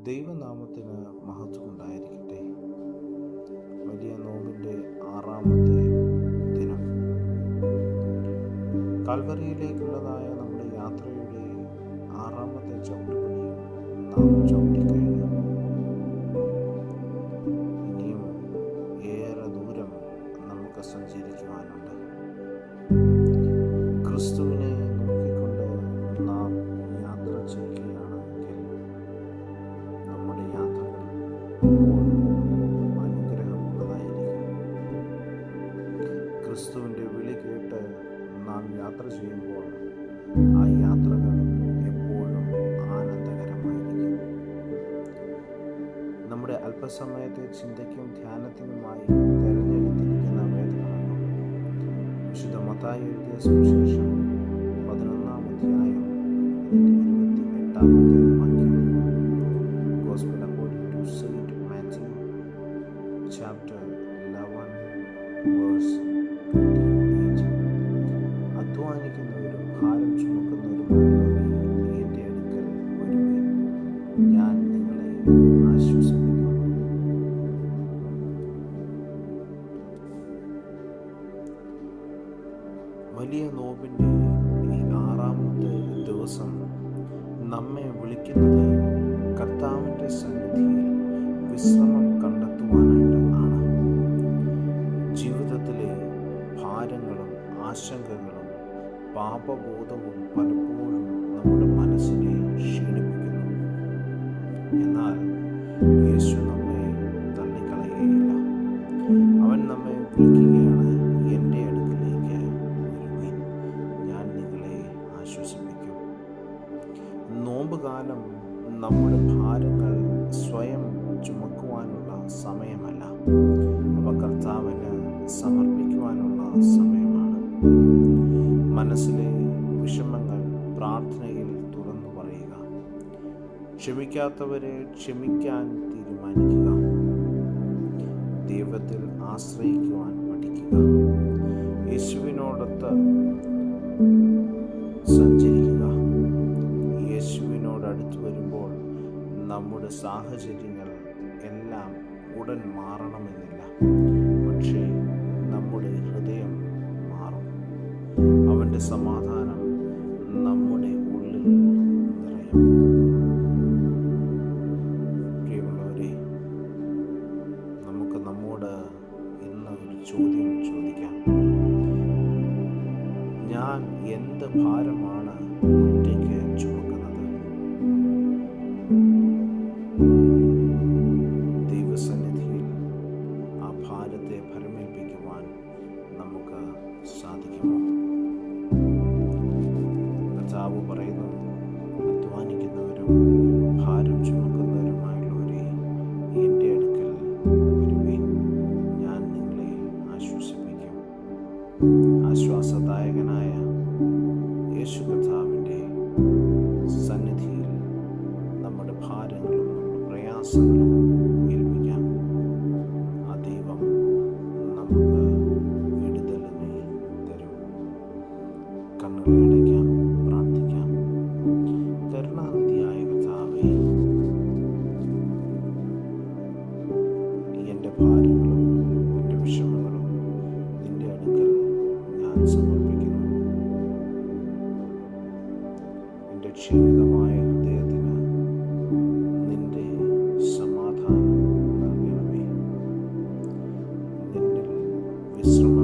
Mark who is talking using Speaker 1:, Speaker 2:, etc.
Speaker 1: ദൈവനാമത്തിന് മഹത്വം ഉണ്ടായിരിക്കട്ടെ. വലിയ നോമ്പിൻ്റെ 6-ാമത്തെ ദിനം, കാൽവറിയിലേക്കുള്ളതായ നമ്മുടെ യാത്രയുടെ 6-ാമത്തെ ചവിട്ടുപടിയും നാം ചവിട്ടിക്കഴിഞ്ഞു. ഇനിയും ഏറെ ദൂരം നമുക്ക് സഞ്ചരിക്കുവാനുണ്ട്. ക്രിസ്തുവിനെ നോക്കിക്കൊണ്ട് നാം യാത്ര ചെയ്യുകയാണെങ്കിൽ നമ്മുടെ യാത്രകൾ എപ്പോഴും അനുഗ്രഹമുള്ളതായിരിക്കും. ക്രിസ്തുവിൻ്റെ വിളി കേട്ട് നാം യാത്ര ചെയ്യുമ്പോൾ ആ യാത്രകൾ എപ്പോഴും ആനന്ദകരമായിരിക്കും. നമ്മുടെ അല്പസമയത്തെ ചിന്തയ്ക്കും ധ്യാനത്തിനുമായി തിരഞ്ഞെടുത്തിരിക്കുന്ന വേദഭാഗം വിശുദ്ധ മത്തായി എഴുതിയ സുവിശേഷം 11-ാം അധ്യായം അതിൻ്റെ 28-ാമത്തെ വാക്യം. Gospel according to Saint Matthew, chapter 11, verse 28. അധ്വാനിക്കുന്നവരും ഭാരം ചുമക്കുന്നവരുമായുള്ളവരേ, എൻ്റെ അടുക്കൽ വരുവിൻ, ഞാൻ നിങ്ങളെ ആശ്വസിപ്പിക്കും. വലിയ നോമ്പിൻ്റെ ഈ 6-ാമത്തെ ദിവസം നമ്മെ വിളിക്കുന്നത് കർത്താവിൻ്റെ സന്നിധിയിൽ വിശ്രമം കണ്ടെത്തുവാനായിട്ട് ആണ്. ജീവിതത്തിലെ ഭാരങ്ങളും ആശങ്കകളും പാപബോധവും പലപ്പോഴും നമ്മുടെ മനസ്സിനെ ക്ഷീണിപ്പിക്കുന്നു. എന്നാൽ യേശു നമ്മെ തള്ളിക്കളയുകയില്ല. അവൻ നമ്മെ വിളിക്കുകയാണ്, എൻ്റെ അടുക്കിലേക്ക് വരുവിൻ, ഞാൻ നിങ്ങളെ ആശ്വസിപ്പിക്കും. നോമ്പുകാലം നമ്മുടെ ഭാരങ്ങൾ സ്വയം ചുമക്കുവാനുള്ള സമയമല്ല, അവ കർത്താവിന് സമർപ്പിക്കുവാനുള്ള സമയമാണ്. മനസ്സിലെ വിഷമങ്ങൾ പ്രാർത്ഥനയിൽ തുറന്നു പറയുക. ക്ഷമിക്കാത്തവരെ ക്ഷമിക്കാൻ തീരുമാനിക്കുക. ദൈവത്തിൽ ആശ്രയിക്കുവാൻ പഠിക്കുക. യേശുവിനോടൊത്ത് സഞ്ചരിക്കുക. യേശുവിനോടടുത്ത് വരുമ്പോൾ നമ്മുടെ സാഹചര്യങ്ങൾ എല്ലാം ഉടൻ മാറണമെന്നില്ല, പക്ഷേ നമ്മുടെ ഹൃദയം മാറും. അവൻ്റെ സമാധാനം നമ്മുടെ ഉള്ളിൽ നിറയും. പ്രിയമുള്ളവരെ, നമുക്ക് നമ്മോട് ഇന്ന് ഒരു ചോദ്യം ചോദിക്കാം. ഞാൻ എന്ത് ഭാരമാണ് ഒറ്റയ്ക്ക് ചുമക്കുന്നത്? ദൈവസന്നിധിയിൽ ആ ഭാരത്തെ ഭരമേൽപ്പിക്കുവാൻ നമുക്ക് സാധിക്കുമോ? കർത്താവ് പറയുന്നു, അധ്വാനിക്കുന്നവരും ഭാരം ചുമക്കുന്നവരുമായുള്ളവരെ, എൻ്റെ അടുക്കൽ വരുവിൻ, ഞാൻ നിങ്ങളെ ആശ്വസിപ്പിക്കും. ആശ്വാസദായകനായ യേശു കർത്താവിൻ്റെ സന്നിധിയിൽ നമ്മുടെ ഭാരങ്ങളും നമ്മുടെ പ്രയാസങ്ങളും ഏൽപ്പിക്കാം. ആ ദൈവം നമുക്ക് വിടുതലിനെ തരും. കണ്ണുകളെ അടയ്ക്കാം, പ്രാർത്ഥിക്കാം. കരുണാനിധിയായ കർത്താവേ, എൻ്റെ ഭാരങ്ങളും എൻ്റെ വിഷമങ്ങളും നിൻ്റെ അടുക്കൽ ഞാൻ സമർപ്പിക്കുന്നു. എൻ്റെ ക്ഷീണിതമായ ഹൃദയത്തിന് നിൻ്റെ സമാധാനം നൽകണമേ. നിന്നിൽ വിശ്രമം